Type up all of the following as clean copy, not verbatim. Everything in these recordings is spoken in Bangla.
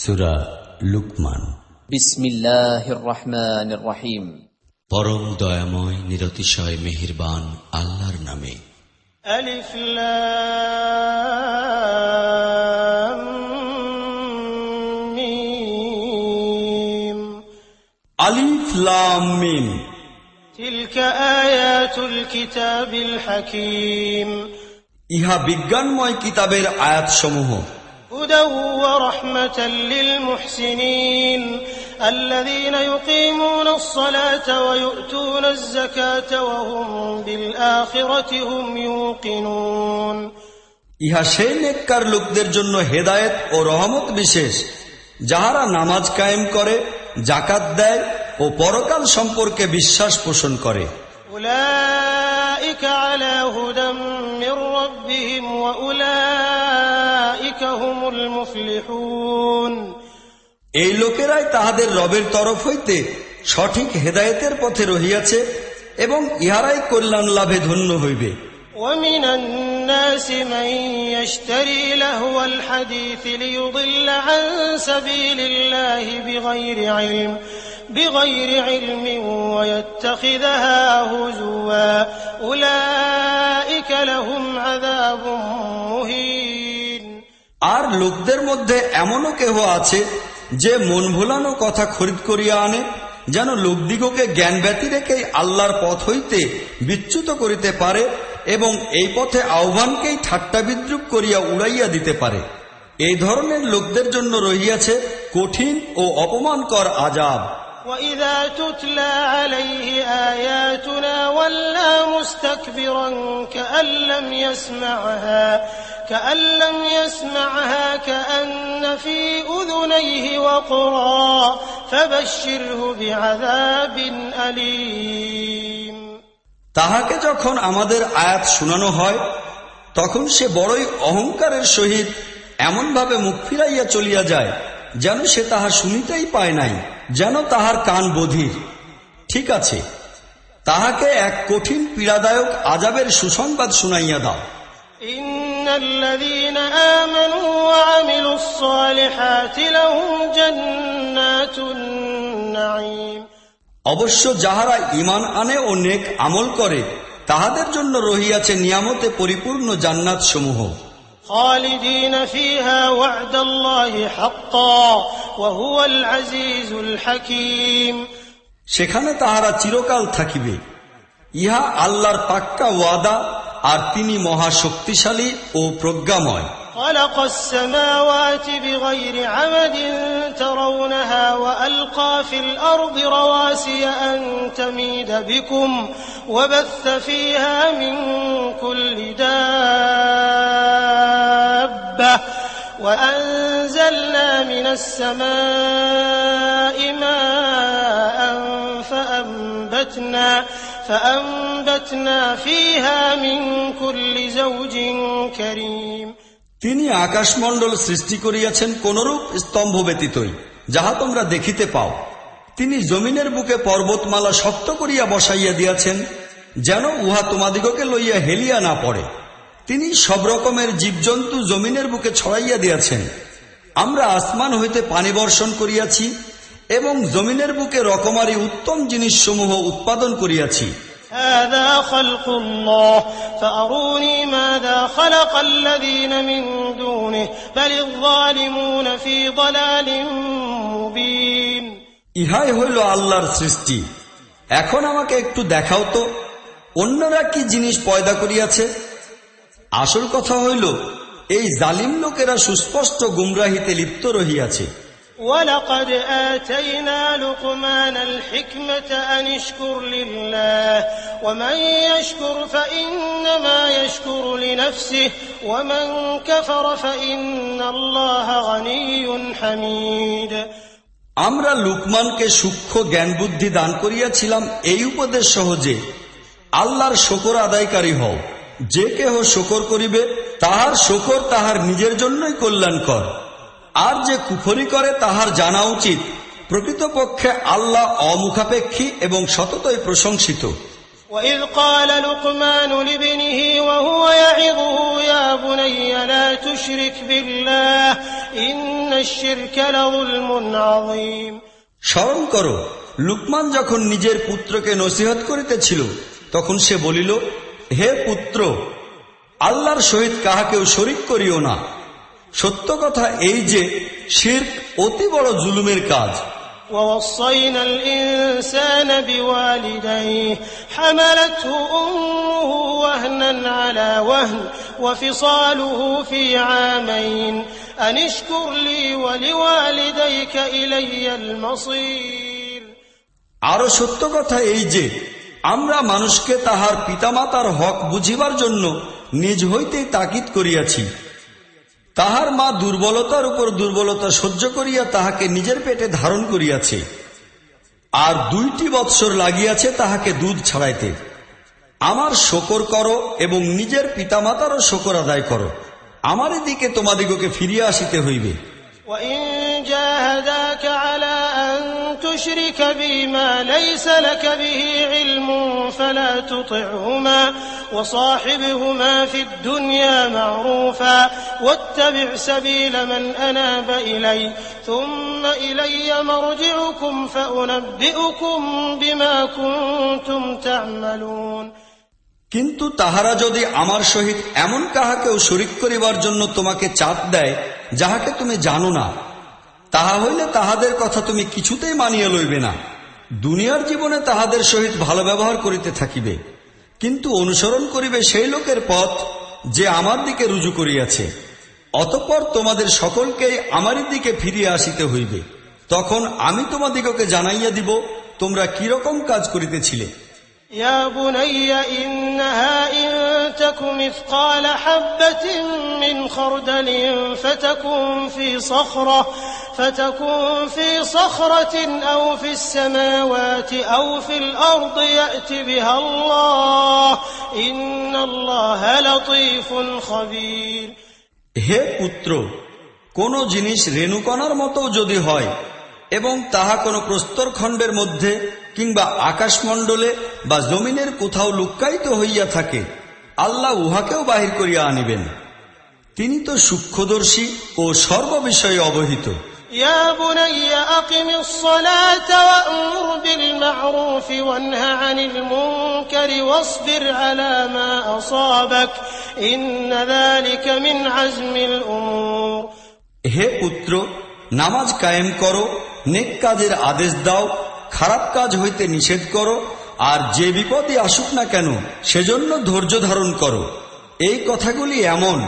সূরা লুকমান। বিসমিল্লাহির রহমানির রহিম। পরম দয়াময় নিরতিশয় মেহেরবান আল্লাহর নামে। আলিফ লাম মিম। আলিফ লাম মিম। তিলকা আয়াতুল কিতাবিল হাকীম। ইহা বিজ্ঞানময় কিতাবের আয়াতসমূহ। হুদাও ওয়া রাহমাতাল লিল মুহসিনিন الذين يقيمون الصلاة ويؤتون الزكاة وهم بالآخرة هم يوقنون। ইহা সেই নেককার লোকদের জন্য হেদায়েত ও রহমত বিশেষ, যাহারা নামাজ কায়েম করে, যাকাত দেয় ও পরকাল সম্পর্কে বিশ্বাস পোষণ করে। উলাইকা আলা হুদাম মির রাব্বিহিম ওয়া উলাইকা হুমুল মুফলিহুন। এই লোকেরাই তাহাদের রবের তরফ হইতে সঠিক হেদায়েতের পথে রহিয়াছে এবং ইহারাই কল্যাণ লাভে ধন্য হইবে। ومن الناس من يشتري لهو الحديث ليضل عن سبيل الله بغير علم ويتخذها هزوا أولئك لهم عذاب مهين। আর লোকদের মধ্যে এমনও কেহ আছে যে মন ভোলানো কথা খরিদ করিয়া আনে, যেন লোকদিগকে জ্ঞান ব্যতি রেখেই আল্লাহর পথ হইতে বিচ্যুত করিতে পারে এবং এই পথে আহ্বানকেই ঠাট্টা বিদ্রুপ করিয়া উড়াইয়া দিতে পারে। এই ধরনের লোকদের জন্য রহিয়াছে কঠিন ও অপমানকর আযাব। وَإِذَا تُتْلَى عَلَيْهِ آيَاتُنَا وَلَّى مُسْتَكْبِرًا كَأَن لَّمْ يَسْمَعْهَا كَأَنَّ فِي أُذُنَيْهِ وَقْرًا فَبَشِّرْهُ بِعَذَابٍ أَلِيمٍ। তাহাকে যখন আমাদের আয়াত শোনানো হয় তখন সে বড়ই অহংকারের সহিত এমনভাবে মুখ ফিরাইয়া চলিয়া যায় যেন সে তাহা শুনিতেই পায় নাই, যেন তাহার কান বধির। ঠিক আছে, তাহাকে এক কঠিন পীড়াদায়ক আযাবের সুসংবাদ শুনাইয়া দাও। ইন্নাল্লাযীনা আমানু ওয়া আমিলুস সালিহাতি লাহুম জান্নাতুন নাঈম। অবশ্য যাহারা ঈমান আনে ও নেক আমল করে তাহাদের জন্য রহিয়াছে নিয়ামতে পরিপূর্ণ জান্নাত সমূহ। খালিদিন ফিহা ওয়া'দাল্লাহি হাক্কান ওয়া হুয়াল আজিজুল হাকীম। সেখানে তাহারা চিরকাল থাকিবে, ইহা আল্লাহর পাক্কা ওয়াদা, আর তিনি মহা শক্তিশালী ও প্রজ্ঞাময়। خلق السماوات بغير عمد ترونها وألقى في الأرض رواسي أن تميد بكم وبث فيها من كل دابة وأنزلنا من السماء ماء فأنبتنا فيها من كل زوج كريم। তিনি আকাশমণ্ডল সৃষ্টি করিয়াছেন কোনরূপ স্তম্ভ ব্যতীতই, যাহা তোমরা দেখিতে পাও। তিনি জমিনের বুকে পর্বতমালা শক্ত করিয়া বসাইয়া দিয়াছেন, যেন উহা তোমাদিগকে লইয়া হেলিয়া না পড়ে। তিনি সব রকমের জীবজন্তু জমিনের বুকে ছড়াইয়া দিয়াছেন। আমরা আসমান হইতে পানি বর্ষণ করিয়াছি এবং জমিনের বুকে রকমারি উত্তম জিনিসসমূহ উৎপাদন করিয়াছি। هذا خلق الله فأروني ماذا خلق الذين من دونه بل الظالمون في ضلال مبين। ইহাই হইল আল্লাহর সৃষ্টি, এখন আমাকে একটু দেখাও তো অন্যরা কি জিনিস পয়দা করিয়াছে। আসল কথা হইল এই জালিম লোকেরা সুস্পষ্ট গুমরাহিতে লিপ্ত রহিয়াছে। وَلَقَدْ آتَيْنَا لُقْمَانَ الْحِكْمَةَ أَنِ اشْكُرْ لِلَّهِ وَمَنْ يَشْكُرْ فَإِنَّمَا يَشْكُرُ لِنَفْسِهِ وَمَنْ كَفَرَ فَإِنَّ اللَّهَ غَنِيٌّ حَمِيدٌ। আমরা লুকমানকে সূক্ষ্ম জ্ঞান বুদ্ধি দান করিয়াছিলাম এই উপদেশ সহজে, আল্লাহর শকর আদায়কারী হও। যে কেহ শকর করিবে তাহার শকর তাহার নিজের জন্যই কল্যাণকর, আর যে কুফরি করে তাহার জানা উচিত প্রকৃতপক্ষে আল্লাহ অমুখাপেক্ষী এবং সততই প্রশংসিত। وإذ قال لقمان لابنه وهو يعظه يا بني لا تشرك بالله إن الشرك لظلم عظيم। স্মরণ করো, লুকমান যখন নিজের পুত্রকে নসিহত করিতেছিল তখন সে বলিল, হে পুত্র, আল্লাহর সহিত কাহাকেও শরীক করিও না। সত্য কথা এই যে শিরক অতি বড় জুলুমের কাজ। ووصينا الإنسان بوالديه حملته أمه وهنا على وهن وفصاله في عامين أن اشكر لي ولوالديك إلي المصير। আরো সত্য কথা এই যে আমরা মানুষকে তাহার পিতামাতার হক বুঝিবার জন্য নিজ হইতেই তাকিদ করিয়াছি। তাহার মা দুর্বলতার উপর দুর্বলতা সহ্য করিয়া তাহাকে নিজের পেটে ধারণ করিয়াছে, আর 2 বৎসর লাগিয়াছে তাহাকে দুধ ছাড়াইতে। আমার শকর করো এবং নিজের পিতামাতারও শকর আদায় করো। আমার দিকে তোমাদিগকে ফিরিয়া আসিতে হইবে। وإن جاهداك على أن تشرك بي ما ليس لك به علم فلا تطعهما وصاحبهما في الدنيا معروفا واتبع سبيل من أناب إلي ثم إلي مرجعكم فأنبئكم بما كنتم تعملون। কিন্তু তাহারা যদি আমার সহিত এমন কাহাকেও শরীক করিবার জন্য তোমাকে চাপ দেয় যাহাকে তুমি জানো না, তাহা হইলে তাহাদের কথা তুমি কিছুতেই মানিয়া লইবে না। দুনিয়ার জীবনে তাহাদের সহিত ভালো ব্যবহার করিতে থাকিবে, কিন্তু অনুসরণ করিবে সেই লোকের পথ যে আমার দিকে রুজু করিয়াছে। অতঃপর তোমাদের সকলকেই আমারই দিকে ফিরিয়া আসিতে হইবে। তখন আমি তোমাদিগকে জানাইয়া দিব তোমরা কিরকম কাজ করিতেছিলে। يا بني إنها إن تك مثقال حبة من خردل فتكن في صخرة أو في السماوات أو في الأرض يأت بها الله إن الله لطيف خبير। হে পুত্র, কোন জিনিস রেণুকণার মতো যদি হয় এবং তাহা কোনো প্রস্তরখণ্ডের মধ্যে কিংবা আকাশমণ্ডলে বা জমিনের কোথাও লুক্কায়িত হইয়া থাকে, আল্লাহ উহাকেও বাহির করিয়া আনিবেন। তিনি তো সূক্ষ্মদর্শী ও সর্ববিষয়ে অবহিত। يا بني أقم الصلاة وأمر بالمعروف وانه عن المنكر واصبر على ما أصابك إن ذلك من عزم الأمور। হে পুত্র, নামাজ কায়েম করো, নেক কাজের আদেশ দাও, খারাপ কাজ হইতে নিষেধ করো, আর যে বিপদই আসুক না কেন সেজন্য ধৈর্য ধারণ করো। এই কথাগুলি এমন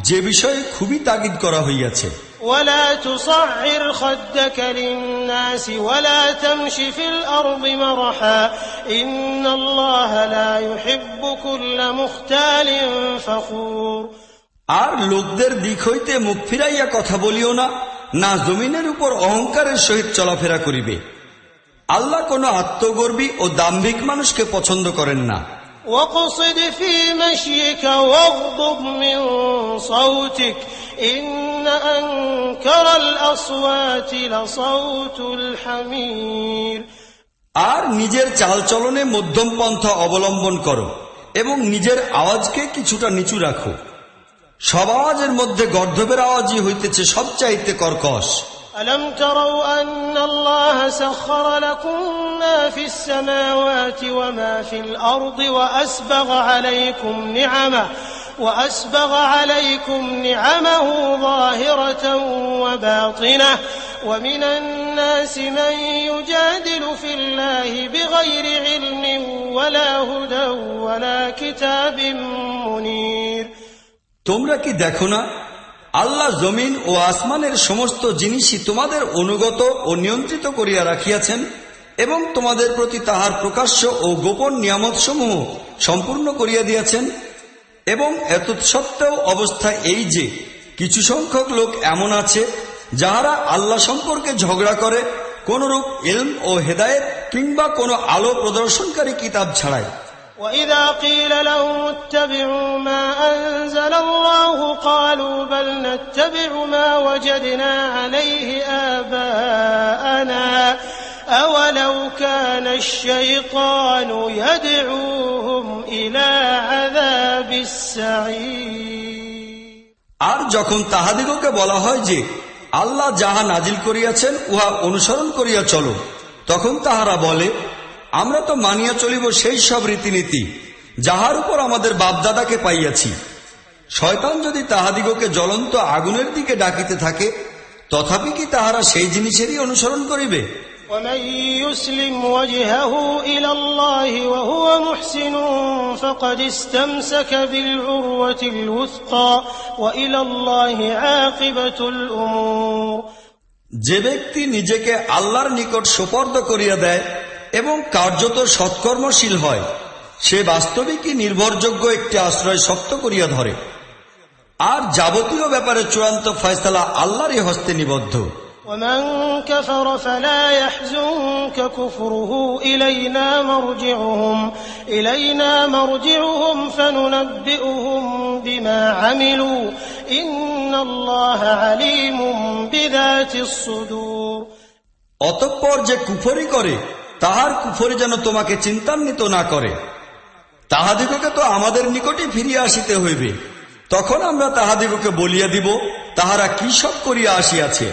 যে বিষয়ে খুবই তাগিদ করা হইয়াছে। ولا تصعر خدك للناس ولا تمش في الأرض مرحا إن الله لا يحب كل مختال فخور। আর লোকদের দিক হইতে মুখ ফিরাইয়া কথা বলিও না, না জমিনের উপর অহংকারের সহিত চলাফেরা করিবে। আল্লাহ কোন আত্মগর্বী ও দাম্ভিক মানুষকে পছন্দ করেন না। واقصد في مشيك واغضض من صوتك إن أنكر الأصوات لصوت الحمير। আর নিজের চালচলনে মধ্যম পন্থা অবলম্বন করো এবং নিজের আওয়াজকে কিছুটা নিচু রাখো। সব আওয়াজের মধ্যে গর্ধবের আওয়াজই হইতেছে সবচাইতে কর্কশ। ألم تروا أن الله سخر لكم ما في السماوات وما في الأرض وأسبغ عليكم نعمه ظاهرة وباطنة ومن الناس من يجادل في الله بغير علم ولا هدى ولا كتاب منير। তোমরা কি দেখো না, আল্লাহ জমিন ও আসমানের সমস্ত জিনিসই তোমাদের অনুগত ও নিয়ন্ত্রিত করিয়া রাখিয়াছেন এবং তোমাদের প্রতি তাহার প্রকাশ্য ও গোপন নিয়ামতসমূহ সম্পূর্ণ করিয়া দিয়াছেন। এবং এতৎসত্ত্বেও অবস্থা এই যে কিছু সংখ্যক লোক এমন আছে যাহারা আল্লাহ সম্পর্কে ঝগড়া করে কোনরূপ ইলম ও হেদায়েত কিংবা কোনো আলো প্রদর্শনকারী কিতাব ছাড়াই। وَإِذَا قِيلَ لَهُمُ اتَّبِعُوا مَا أَنزَلَ اللَّهُ قَالُوا بَلْ نَتَّبِعُ مَا وَجَدْنَا عَلَيْهِ آبَاءَنَا أولو كان الشيطان يدعوهم إلى عذاب السعير আর যখন তাহাদিগকে বলা হয় যে আল্লাহ যাহা নাজিল করিয়াছেন উহা অনুসরণ করিয়া চলো, তখন তাহারা বলে, আমরা তো মানিয়া চলিব সেই সব রীতিনীতি যাহার উপর আমাদের বাপদাদাকে পাইয়াছি। শয়তান যদি তাহাদিগকে জ্বলন্ত আগুনের দিকে ডাকিতে থাকে, তথাপি কি তাহারা সেই জিনিসেরই অনুসরণ করিবে? ومن يسلم وجهه إلى الله وهو محسن فقد استمسك بالعروة الوثقى وإلى الله عاقبة الأمور। যে ব্যক্তি নিজেকে আল্লাহর নিকট সোপর্দ করিয়া দেয় এবং কার্যত সৎকর্মশীল হয়, সে বাস্তবিকই নির্ভরযোগ্য একটি আশ্রয় শক্ত করিয়া ধরে। আর যাবতীয় ব্যাপারে চূড়ান্ত ফয়সালা আল্লাহরই হস্তে নিবদ্ধ। ومن كفر فلا يحزنك كفره إلينا مرجعهم فننبئهم بما عملوا إن الله عليم بذات الصدور। অতঃপর যে কুফরি করে তাহার কুফরি যেন তোমাকে চিন্তান্বিত না করে। তাহাদিগকে তো আমাদের নিকটই ফিরিয়া আসিতে হইবে, তখন আমরা তাহাদিগকে বলিয়া দিব তাহারা কি সব করিয়া আসিয়াছে।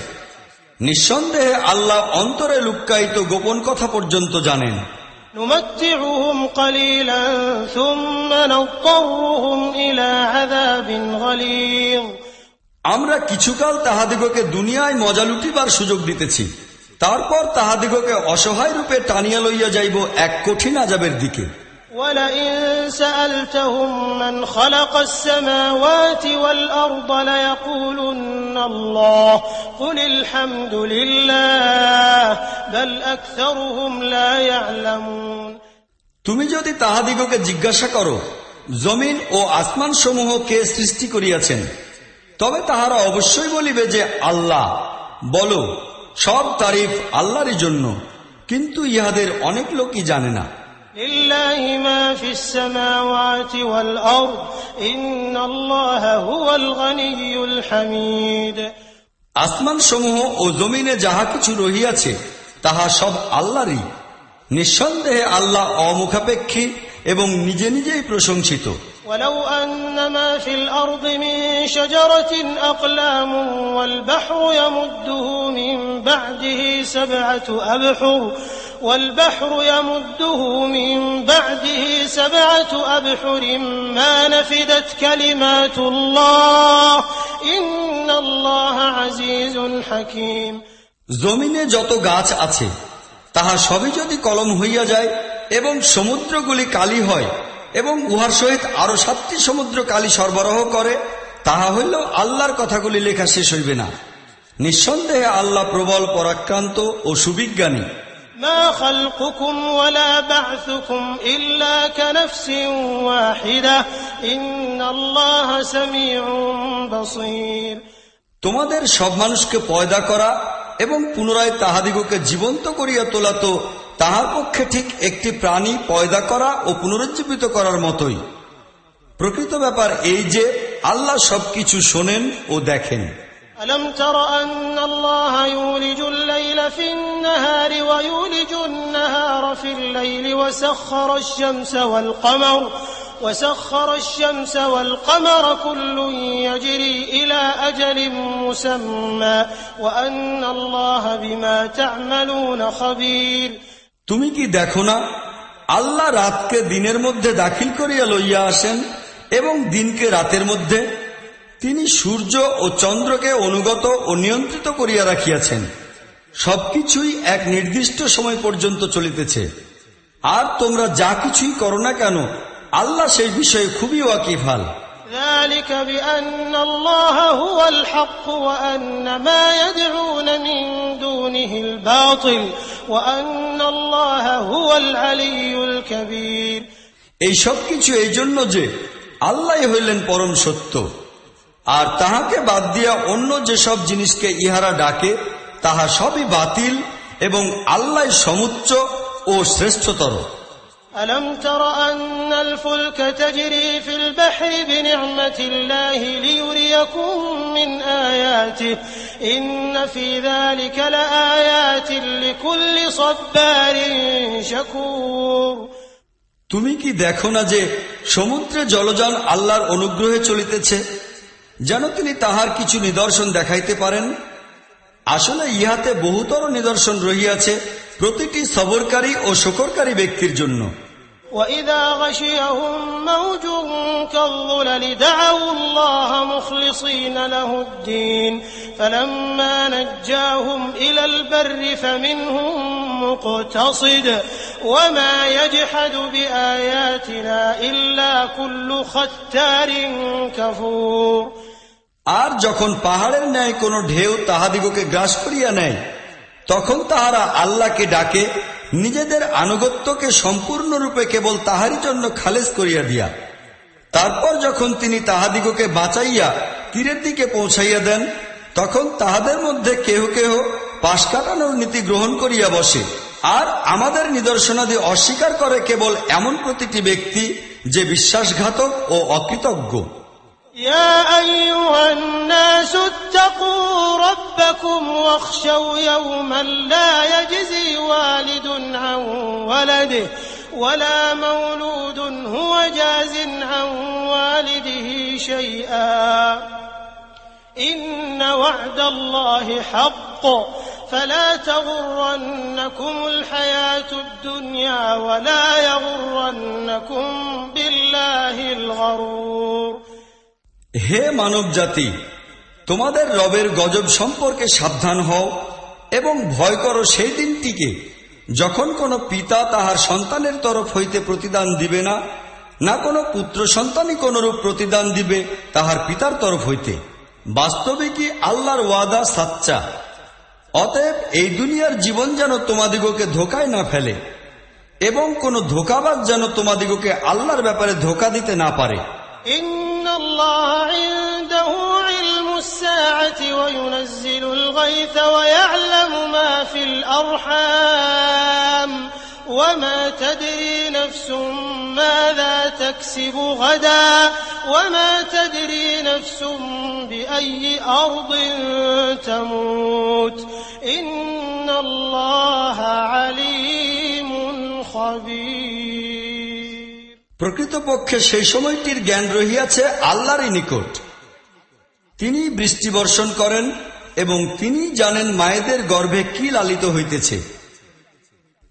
নিঃসন্দেহে আল্লাহ অন্তরে লুক্কায়িত গোপন কথা পর্যন্ত জানেন। نمتعهم قليلا ثم نضطرهم إلى عذاب غليظ। আমরা কিছুকাল তাহাদিগকে দুনিয়ায় মজা লুটিবার সুযোগ দিতেছি, তারপর তাহাদিগকে অসহায় রূপে টানিয়া লইয়া যাইব এক কঠিন আযাবের দিকে। ولئن سألتهم من خلق السماوات والأرض ليقولن الله قل الحمد لله بل أكثرهم لا يعلمون। তুমি যদি তাহাদিগকে জিজ্ঞাসা করো জমিন ও আসমান সমূহ কে সৃষ্টি করিয়াছেন, তবে তাহারা অবশ্যই বলিবে যে আল্লাহ। বলো, সব তারিফ আল্লাহরই জন্য, কিন্তু ইহাদের অনেক লোকই জানে না। لله ما في السماوات والأرض إن الله هو الغني الحميد। আসমান সমূহ ও জমিনে যাহা কিছু রহিয়াছে তাহা সব আল্লাহরই। নিঃসন্দেহে আল্লাহ অমুখাপেক্ষী এবং নিজে নিজেই প্রশংসিত। ولو أن ما في الأرض من شجرة أقلام والبحر يمده من بعده سبعة أبحر ما نفدت كلمات الله إن الله عزيز حكيم। জমিনে যত গাছ আছে তাহা সবই যদি কলম হইয়া যায় এবং সমুদ্রগুলি কালি হয় এবং উহার সহিত আরো 7টি সমুদ্র কালি সরবরাহ করে, তাহা হইল আল্লাহর কথাগুলি লেখা শেষ হইবে না। নিঃসন্দেহে আল্লাহ প্রবল পরাক্রান্ত ও সুবিজ্ঞানী। ما خلقكم ولا بعثكم إلا كنفس واحدة إن الله سميع بصير। তোমাদের সব মানুষকে পয়দা করা এবং পুনরায় তাহাদিগকে জীবন্ত করিয়া তোলা তো তাহার পক্ষে ঠিক একটি প্রাণী পয়দা করা ও পুনরুজ্জীবিত করার মতোই। প্রকৃত ব্যাপার এই যে আল্লাহ সবকিছু শোনেন ও দেখেন। ألم تر أن الله يولج الليل في النهار ويولج النهار في الليل وسخر الشمس والقمر كل يجري إلى أجل مسمى وأن الله بما تعملون خبير। তুমি কি দেখো না, আল্লাহ রাতকে দিনের মধ্যে দাখিল করিয়া লইয়া আসেন এবং দিনকে রাতের মধ্যে। তিনি সূর্য ও চন্দ্রকে অনুগত ও নিয়ন্ত্রিত করিয়া রাখিয়াছেন। সবকিছুই এক নির্দিষ্ট সময় পর্যন্ত চলিতেছে। আর তোমরা যা কিছুই করো না কেন, আল্লাহ সেই বিষয়ে খুবই ওয়াকিফাল। ذلك بأن الله هو الحق وأن ما يدعون من دونه الباطل وأن الله هو العلي الكبير। এই সব কিছু এই জন্য যে আল্লাহই হইলেন পরম সত্য, আর তাহাকে বাদ দিয়া অন্য যেসব জিনিসকে ইহারা ডাকে তাহা সবই বাতিল এবং আল্লাহ সমুচ্চ ও শ্রেষ্ঠতর। ألم تر أن الفلك تجري في البحر بنعمة الله ليريكم من آياته إن في ذلك لآيات لكل صبار شكور। তুমি কি দেখো না যে সমুদ্রে জলযান আল্লাহর অনুগ্রহে চলিতেছে, যেন তিনি তাহার কিছু নিদর্শন দেখাইতে পারেন? আসলে ইহাতে বহুতর নিদর্শন রহিয়াছে প্রতিটি সবরকারী ও শকরকারী ব্যক্তির জন্য। وإذا غشيهم موج كالظلل دعوا الله مخلصين له الدين فلما نجاهم إلى البر فمنهم مقتصد وما يجحد بآياتنا إلا كل ختار كفور। আর যখন পাহাড়ের ন্যায় কোন ঢেউ তাহাদিগকে গ্রাস করিয়া নেয়, তখন তাহারা আল্লাহকে ডাকে নিজেদের আনুগত্যকে সম্পূর্ণরূপে কেবল তাহারই জন্য খালেজ করিয়া দিয়া। তারপর যখন তিনি তাহাদিগকে বাঁচাইয়া তীরের দিকে পৌঁছাইয়া দেন, তখন তাহাদের মধ্যে কেহ কেহ পাশ কাটানোর নীতি গ্রহণ করিয়া বসে। আর আমাদের নিদর্শনাদি অস্বীকার করে কেবল এমন প্রতিটি ব্যক্তি যে বিশ্বাসঘাতক ও অকৃতজ্ঞ। يا أيها الناس اتقوا ربكم واخشوا يوما لا يجزي والد عن ولده ولا مولود هو جاز عن والده شيئا إن وعد الله حق فلا تغرنكم الحياة الدنيا ولا يغرنكم بالله الغرور। হে মানব জাতি, তোমাদের রবের গজব সম্পর্কে সাবধান হও এবং ভয় করো সেই দিনটিকে যখন কোনো পিতা তাহার সন্তানের তরফ হইতে প্রতিদান দিবে না, না কোনো পুত্র সন্তানই কোনরূপ প্রতিদান দিবে তাহার পিতার তরফ হইতে। বাস্তবিকই আল্লাহর ওয়াদা সাচ্চা। অতএব এই দুনিয়ার জীবন যেন তোমাদিগকে ধোকায় না ফেলে এবং কোন ধোঁকাবাজ যেন তোমাদিগকে আল্লাহর ব্যাপারে ধোঁকা দিতে না পারে। إن الله عنده علم الساعة وينزل الغيث ويعلم ما في الأرحام وما تدري نفس ماذا تكسب غدا وما تدري نفس بأي أرض تموت إن الله عليم خبير। প্রকৃতপক্ষে সেই সময়টির জ্ঞান রহিয়াছে আল্লাহরই নিকট। তিনি বৃষ্টি বর্ষণ করেন এবং তিনি জানেন মায়েদের গর্ভে কি লালিত হইতেছে।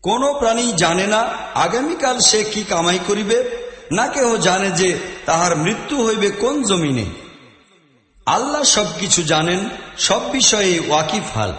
কোন প্রাণী জানে না আগামীকাল সে কি কামাই করিবে, না কেহ জানে যে তাহার মৃত্যু হইবে কোন জমিনে। আল্লাহ সবকিছু জানেন, সব বিষয়ে ওয়াকিফ হাল।